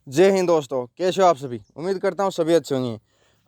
जय हिंद दोस्तों, कैसे हो आप सभी। उम्मीद करता हूँ सभी अच्छे होंगे।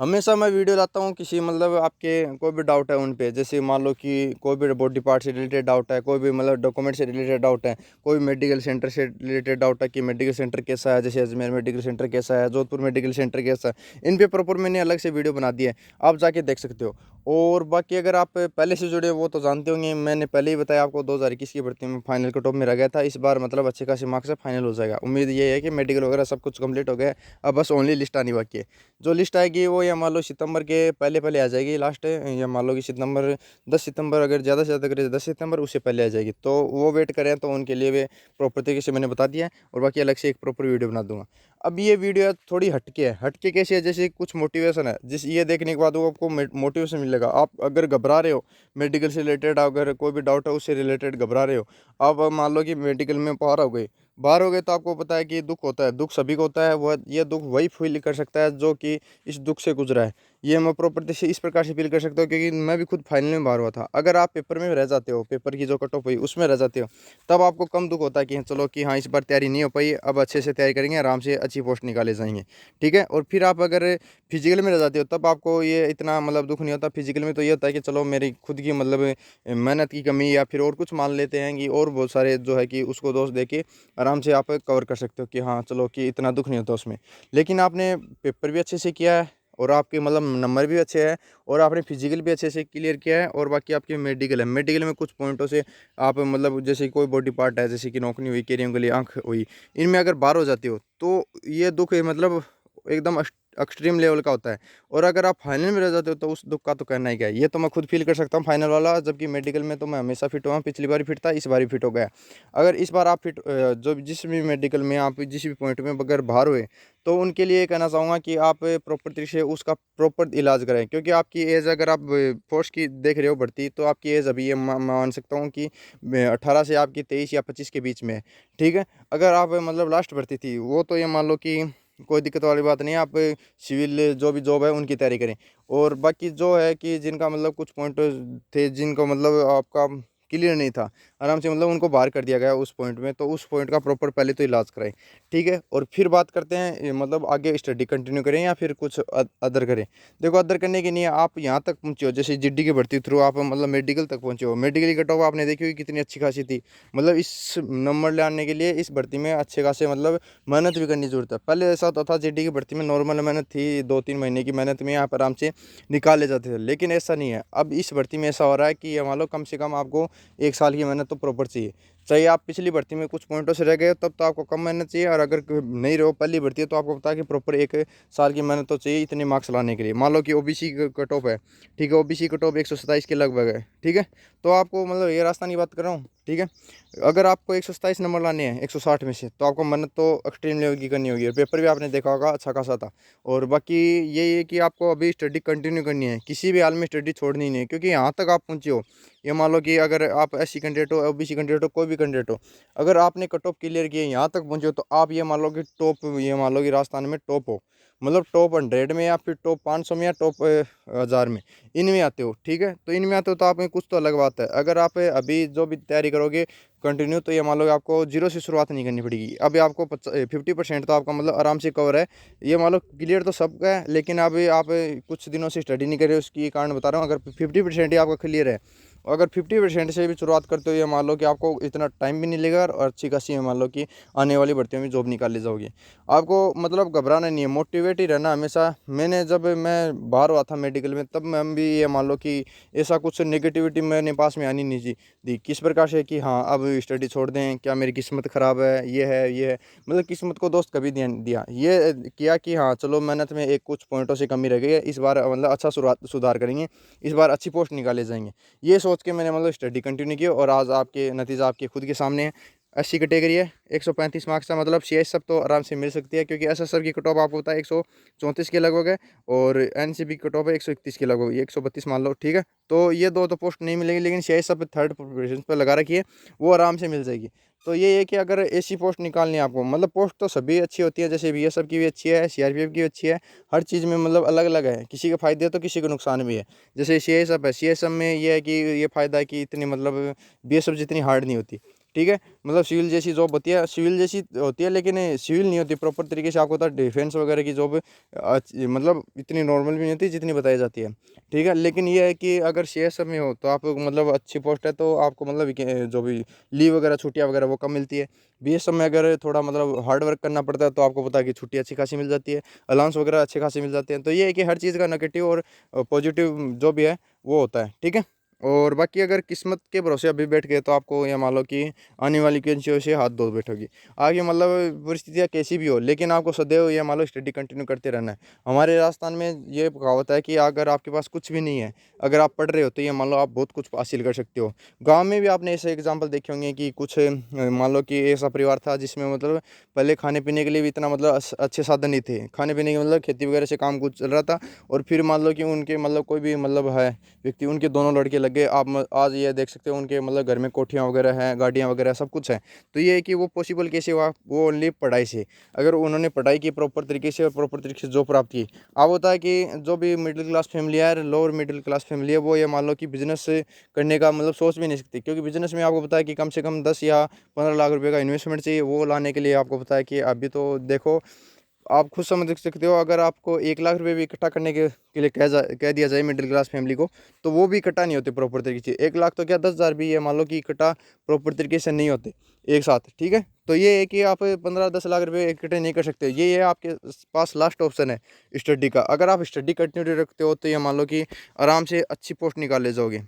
हमेशा मैं वीडियो लाता हूँ किसी मतलब आपके कोई भी डाउट है उन पे, जैसे मान लो कि कोई भी बॉडी पार्ट से रिलेटेड डाउट है, कोई भी मतलब डॉक्यूमेंट से रिलेटेड डाउट है, कोई मेडिकल सेंटर से रिलेटेड डाउट है कि मेडिकल सेंटर कैसा है, जैसे अजमेर मेडिकल सेंटर कैसा है, जोधपुर मेडिकल सेंटर कैसा है। इन पे प्रॉपर मैंने अलग से वीडियो बना दी है, आप जाके देख सकते हो। और बाकी अगर आप पहले से जुड़े हो वो तो जानते होंगे, मैंने पहले ही बताया आपको 2021 की भर्ती में फाइनल कट ऑफ में रह गया था। इस बार मतलब अच्छे खासे मार्क्स से फाइनल हो जाएगा। उम्मीद ये है कि मेडिकल वगैरह सब कुछ कंप्लीट हो गया है, अब बस ओनली लिस्ट आनी बाकी है। जो लिस्ट आएगी वो या मान लो सितंबर के पहले पहले आ जाएगी लास्ट, या मान लो कि सितंबर 10 सितंबर, अगर ज़्यादा से ज़्यादा करें 10 सितंबर उससे पहले आ जाएगी, तो वो वेट करें तो उनके लिए भी प्रॉपर तरीके से मैंने बता दिया है। और बाकी अलग से एक प्रॉपर वीडियो बना दूंगा। अब ये वीडियो थोड़ी हटके है। हटके कैसे है, जैसे कुछ मोटिवेशन है, जिस ये देखने के बाद वो आपको मोटिवेशन मिलेगा। आप अगर घबरा रहे हो मेडिकल से रिलेटेड, अगर कोई भी डाउट है उससे रिलेटेड घबरा रहे हो, आप मान लो कि मेडिकल में बाहर हो गए तो आपको पता है कि दुख होता है, दुख सभी को होता है। वह ये दुख वही फील कर सकता है जो कि इस दुख से गुजरा है। ये मैं प्रॉपर से इस प्रकार से फील कर सकता हूँ, क्योंकि मैं भी खुद फाइनल में बाहर हुआ था। अगर आप पेपर में रह जाते हो, पेपर की जो कट ऑफ हुई उसमें रह जाते हो, तब आपको कम दुख होता है कि चलो कि हाँ इस बार तैयारी नहीं हो पाई, अब अच्छे से तैयारी करेंगे, आराम से अच्छी पोस्ट निकाले जाएंगे। ठीक है। और फिर आप अगर फिजिकल में रह जाते हो तब आपको ये इतना मतलब दुख नहीं होता। फिजिकल में तो ये होता है कि चलो मेरी खुद की मतलब मेहनत की कमी या फिर और कुछ मान लेते हैं कि, और बहुत सारे जो है कि उसको दोष दे के आराम से आप कवर कर सकते हो कि हाँ चलो कि इतना दुख नहीं होता उसमें। लेकिन आपने पेपर भी अच्छे से किया है, और आपके मतलब नंबर भी अच्छे हैं, और आपने फिजिकल भी अच्छे से क्लियर किया है, और बाकी आपकी मेडिकल है, मेडिकल में कुछ पॉइंटों से आप मतलब जैसे कोई बॉडी पार्ट है, जैसे कि नौकनी हुई, कैरियर के लिए आंख हुई, इनमें अगर बाहर हो जाती हो तो ये दुख मतलब एकदम एक्सट्रीम लेवल का होता है। और अगर आप फाइनल में रह जाते हो तो उस दुख का तो कहना ही क्या है। ये तो मैं खुद फील कर सकता हूँ फाइनल वाला, जबकि मेडिकल में तो मैं हमेशा फिट हुआ हूँ। पिछली बार फिट था, इस बार ही फिट हो गया। अगर इस बार आप फिट जो जिस भी मेडिकल में आप जिस भी पॉइंट में अगर बाहर हुए, तो उनके लिए कहना चाहूँगा कि आप प्रॉपर तरीके से उसका प्रॉपर इलाज करें। क्योंकि आपकी एज अगर आप फोर्स की देख रहे हो बढ़ती, तो आपकी एज अभी ये मान सकता हूँ कि 18 से आपकी 23 या 25 के बीच में है। ठीक है। अगर आप मतलब लास्ट भर्ती थी वो, तो ये मान लो कि कोई दिक्कत वाली बात नहीं है। आप सिविल जो भी जॉब है उनकी तैयारी करें। और बाकी जो है कि जिनका मतलब कुछ पॉइंट थे, जिनको मतलब आपका क्लियर नहीं था, आराम से मतलब उनको बाहर कर दिया गया उस पॉइंट में, तो उस पॉइंट का प्रॉपर पहले तो इलाज कराएं। ठीक है। और फिर बात करते हैं मतलब आगे स्टडी कंटिन्यू करें या फिर कुछ अदर करें। देखो, अदर करने के लिए आप यहाँ तक पहुँचे हो, जैसे जीडी की भर्ती थ्रू आप मतलब मेडिकल तक पहुँचे हो। मेडिकल की कट ऑफ आपने देखी हुई कितनी अच्छी खासी थी। मतलब इस नंबर लाने के लिए इस भर्ती में अच्छे खासे मतलब मेहनत भी करनी जरूरत है। पहले ऐसा होता था जीडी की भर्ती में नॉर्मल मेहनत थी, 2-3 महीने की मेहनत में आप आराम से निकाले जाते थे, लेकिन ऐसा नहीं है। अब इस भर्ती में ऐसा हो रहा है कि ये मान लो कम से कम आपको 1 साल की मेहनत तो प्रॉपर चाहिए। चाहिए आप पिछली भर्ती में कुछ पॉइंटों से रह गए तब तो आपको कम मेहनत चाहिए, और अगर नहीं रहो पहली भर्ती है तो आपको पता है कि प्रॉपर 1 साल की मेहनत तो चाहिए इतने मार्क्स लाने के लिए। मान लो कि ओबीसी कट ऑफ है, ठीक है, ओबीसी कट ऑफ 127 के लगभग है। ठीक है। तो आपको मतलब ये रास्ता नहीं बात कर रहा हूँ। ठीक है। अगर आपको 127 नंबर लाने हैं 160 में से, तो आपको मेहनत तो एक्सट्रीम लेवल की करनी होगी। और पेपर भी आपने देखा होगा अच्छा खासा था। और बाकी यही है कि आपको अभी स्टडी कंटिन्यू करनी है, किसी भी हाल में स्टडी छोड़नी नहीं है, क्योंकि यहाँ तक आप पहुँचे हो। ये मान लो कि अगर आप एससी कैंडिडेट हो, ओबीसी कैंडिडेट हो, कोई भी कैंडिडेट हो, अगर आपने कट ऑफ क्लियर किए यहाँ तक पहुँचे हो, तो आप ये मान लो कि टॉप, ये मान लो कि राजस्थान में टॉप हो, मतलब टॉप 100 में या फिर टॉप 500 में या टॉप 1000 में, इनमें आते हो। ठीक है। तो इनमें आते हो तो आप में कुछ तो अलग बात है। अगर आप अभी जो भी तैयारी करोगे कंटिन्यू, तो ये मान लो कि आपको जीरो से शुरुआत नहीं करनी पड़ेगी। अभी आपको 50% तो आपका मतलब आराम से कवर है। ये मान लो क्लियर तो सबका है, लेकिन अभी आप कुछ दिनों से स्टडी नहीं कर रहे हो, उसकी कारण बता रहा हूँ। अगर 50% ही आपका क्लियर है, अगर 50% से भी शुरुआत करते हो, ये मान लो कि आपको इतना टाइम भी नहीं लगेगा, और अच्छी खासी मान लो कि आने वाली भर्तियों में जॉब निकाल ले जाओगे। आपको मतलब घबराना नहीं है, मोटिवेट ही रहना हमेशा। मैंने जब मैं बाहर हुआ था मेडिकल में, तब मैं भी ये मान लो कि ऐसा कुछ नेगेटिविटी मेरे पास में आनी नहीं दी। किस प्रकार से कि हाँ अब स्टडी छोड़ दें, क्या मेरी किस्मत ख़राब है, ये है मतलब किस्मत को दोस्त कभी ध्यान दिया। ये किया कि हाँ चलो मेहनत में एक कुछ पॉइंटों से कमी रह गई है, इस बार मतलब अच्छा सुधार करेंगे, इस बार अच्छी पोस्ट निकाले जाएंगे। ये सोच के मैंने मतलब स्टडी कंटिन्यू की, और आज आपके नतीजा आपके खुद के सामने है। 80 कैटेगरी है, 135 मार्क्स का मतलब सी सब तो आराम से मिल सकती है, क्योंकि एसएसआर की कट ऑफ आपको पता है 134 के लगभग है, और एनसीबी की कट ऑफ है 131 के लगभग, 132 मान लो। ठीक है। तो ये दो तो पोस्ट नहीं मिलेगी, लेकिन सी सब थर्ड पोजीशन पर लगा रखी है, वो आराम से मिल जाएगी। तो ये है कि अगर ऐसी पोस्ट निकालनी है आपको, मतलब पोस्ट तो सभी अच्छी होती है, जैसे बीएसएफ की भी अच्छी है, सीआरपीएफ की भी अच्छी है, हर चीज़ में मतलब अलग अलग है, किसी के फायदे है तो किसी को नुकसान भी है। जैसे सीएसएफ है, सीएसएफ में ये है कि ये फ़ायदा है कि इतनी मतलब बीएसएफ जितनी हार्ड नहीं होती। ठीक है। मतलब सिविल जैसी जॉब होती है, सिविल जैसी होती है लेकिन सिविल नहीं होती प्रॉपर तरीके से। आपको पता है डिफेंस वगैरह की जॉब मतलब इतनी नॉर्मल भी नहीं होती जितनी बताई जाती है, ठीक है। लेकिन ये है कि अगर सीएसएफ में हो तो आप मतलब अच्छी पोस्ट है तो आपको मतलब जो भी लीव वगैरह छुट्टियाँ वगैरह वो कम मिलती है। बीएसएफ में अगर थोड़ा मतलब हार्ड वर्क करना पड़ता है तो आपको पता है कि छुट्टी अच्छी खासी मिल जाती है, अलाउंस वगैरह अच्छे खासे मिल जाते हैं। तो ये है कि हर चीज़ का नेगेटिव और पॉजिटिव जो भी है वो होता है, ठीक है। और बाकी अगर किस्मत के भरोसे अभी बैठ गए तो आपको ये मान लो कि आने वाली कैंसियों से हाथ धो बैठोगी। आगे मतलब परिस्थितियाँ कैसी भी हो लेकिन आपको सदैव ये मान लो स्टडी कंटिन्यू करते रहना है। हमारे राजस्थान में ये कहावत है कि अगर आपके पास कुछ भी नहीं है, अगर आप पढ़ रहे हो तो ये मान लो आप बहुत कुछ हासिल कर सकते हो। गाँव में भी आपने ऐसे एग्जाम्पल देखे होंगे कि कुछ मान लो कि ऐसा परिवार था जिसमें मतलब पहले खाने पीने के लिए भी इतना मतलब अच्छे साधन नहीं थे, खाने पीने के मतलब खेती वगैरह से काम कुछ चल रहा था। और फिर मान लो कि उनके मतलब कोई भी मतलब है व्यक्ति, उनके दोनों लड़के लगे, आप आज ये देख सकते हो उनके मतलब घर में कोठियाँ वगैरह हैं, गाड़ियाँ वगैरह सब कुछ है। तो ये है कि वो पॉसिबल कैसे हुआ, वो ओनली पढ़ाई से। अगर उन्होंने पढ़ाई की प्रॉपर तरीके से और प्रॉपर तरीके से जॉब प्राप्त की। अब होता है कि जो भी मिडिल क्लास फैमिली है, लोअर मिडिल क्लास फैमिली है, वो ये मान लो कि बिजनेस करने का मतलब सोच भी नहीं सकती, क्योंकि बिजनेस में आपको पता है कि कम से कम 10 या 15 लाख रुपए का इन्वेस्टमेंट चाहिए। वो लाने के लिए आपको पता है कि अभी तो देखो, आप खुद समझ सकते हो, अगर आपको 1 लाख रुपए भी इकट्ठा करने के लिए कह दिया जाए मिडिल क्लास फैमिली को, तो वो भी इकट्ठा नहीं होते प्रॉपर तरीके से। 1 लाख तो क्या 10 हज़ार भी ये मान लो कि इकट्ठा प्रॉपर तरीके से नहीं होते एक साथ, ठीक है। तो ये है कि आप 15-10 लाख रुपए इकट्ठे नहीं कर सकते। ये है आपके पास लास्ट ऑप्शन है स्टडी का। अगर आप स्टडी कंटिन्यू रखते हो तो ये मान लो कि आराम से अच्छी पोस्ट निकाल ले जाओगे।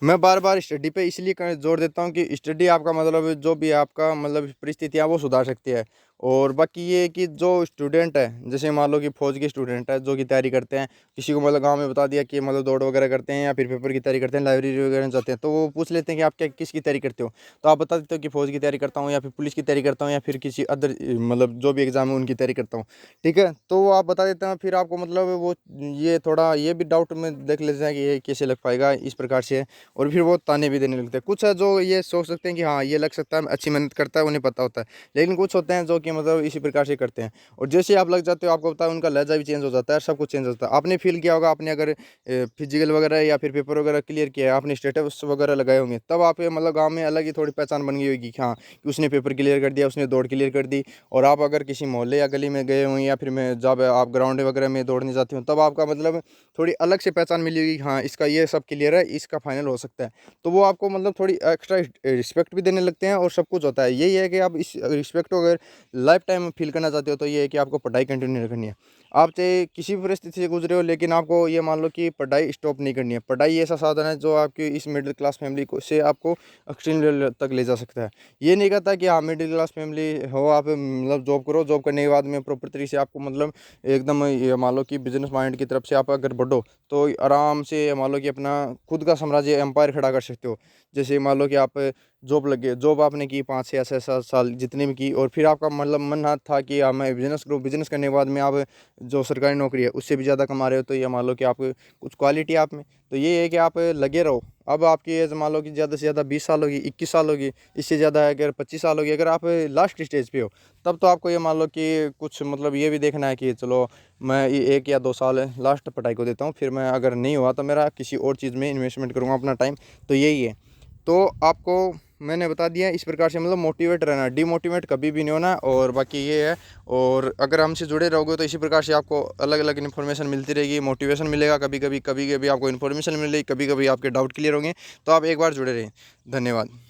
मैं बार बार स्टडी पे इसलिए जोर देता हूँ कि स्टडी आपका मतलब जो भी आपका मतलब परिस्थितियाँ वो सुधार सकती है। और बाकी ये है कि जो स्टूडेंट है, जैसे मान लो कि फौज के स्टूडेंट है जो की तैयारी करते हैं, किसी को मतलब गांव में बता दिया कि मतलब दौड़ वगैरह करते हैं या फिर पेपर की तैयारी करते हैं, लाइब्रेरी वगैरह जाते हैं, तो वो पूछ लेते हैं कि आप क्या किसकी तैयारी करते हो। तो आप बता देते हो कि फौज की तैयारी करता हूँ या फिर पुलिस की तैयारी करता हूँ या फिर किसी अदर मतलब जो भी एग्जाम है उनकी तैयारी करता हूँ, ठीक है। तो वो आप बता देते हैं, फिर आपको मतलब वो ये थोड़ा ये भी डाउट में देख लेते हैं कि ये कैसे लग पाएगा, इस प्रकार से। और फिर वो ताने भी देने लगते हैं। कुछ है जो ये सोच सकते हैं कि हाँ ये लग सकता है, अच्छी मेहनत करता है, उन्हें पता होता है। लेकिन कुछ होते हैं जो कि मतलब इसी प्रकार से करते हैं। और जैसे ही आप लग जाते हो आपको पता है उनका लहजा भी चेंज हो जाता है, सब कुछ चेंज हो जाता है। आपने फील किया होगा, आपने अगर फिजिकल वगैरह या फिर पेपर वगैरह क्लियर किया है, आपने स्टेटस वगैरह लगाए होंगे, तब आप मतलब गाँव में अलग ही थोड़ी पहचान बन गई होगी कि हाँ कि उसने पेपर क्लियर कर दिया, उसने दौड़ क्लियर कर दी। और आप अगर किसी मोहल्ले या गली में गए हों या फिर मैं जब आप ग्राउंड वगैरह में दौड़ने जाते हो, तब आपका मतलब थोड़ी अलग से पहचान मिली होगी, हाँ इसका ये सब क्लियर है, इसका फाइनल हो सकता है। तो वो आपको मतलब थोड़ी एक्स्ट्रा रिस्पेक्ट भी देने लगते हैं और सब कुछ होता है। यही है कि आप इस रिस्पेक्ट को अगर लाइफ टाइम फील करना चाहते हो तो ये है कि आपको पढ़ाई कंटिन्यू रखनी है। आप चाहे किसी भी परिस्थिति से गुजरे हो लेकिन आपको ये मान लो कि पढ़ाई स्टॉप नहीं करनी है। पढ़ाई ऐसा साधन है जो आपकी इस मिडिल क्लास फैमिली को से आपको एक्सट्रीम लेवल तक ले जा सकता है। ये नहीं कहता कि हाँ मिडिल क्लास फैमिली हो आप मतलब जॉब करो, जॉब करने के बाद में प्रॉपर तरीके से आपको मतलब एकदम ये मान लो कि बिजनेस माइंड की तरफ से आप अगर बढ़ो तो आराम से मान लो कि अपना खुद का साम्राज्य एम्पायर खड़ा कर सकते हो। जैसे मान लो कि आप जॉब लगे, जॉब आपने की 5 से 6 7 साल जितने भी की, और फिर आपका मतलब मन हाथ था कि मैं बिजनेस करूँ, बिजनेस करने के बाद में आप जो सरकारी नौकरी है उससे भी ज़्यादा कमा रहे हो, तो ये मान लो कि आप कुछ क्वालिटी आप में, तो ये है कि आप लगे रहो। अब आपकी एज मान लो कि ज़्यादा से ज़्यादा 20 साल होगी, 21 साल होगी, इससे ज़्यादा है अगर 25 साल होगी, अगर आप लास्ट स्टेज पे हो तब तो आपको ये मान लो कि कुछ मतलब ये भी देखना है कि चलो मैं ये 1 या 2 साल लास्ट पढ़ाई को देता हूँ, फिर मैं अगर नहीं हुआ तो मेरा किसी और चीज़ में इन्वेस्टमेंट करूँगा अपना टाइम। तो यही है। तो आपको मैंने बता दिया इस प्रकार से मतलब मोटिवेट रहना, डिमोटिवेट कभी भी नहीं होना। और बाकी ये है, और अगर हमसे जुड़े रहोगे तो इसी प्रकार से आपको अलग अलग इन्फॉर्मेशन मिलती रहेगी, मोटिवेशन मिलेगा, कभी कभी आपको इन्फॉर्मेशन मिलेगी, कभी कभी आपके डाउट क्लियर होंगे। तो आप एक बार जुड़े रहें। धन्यवाद।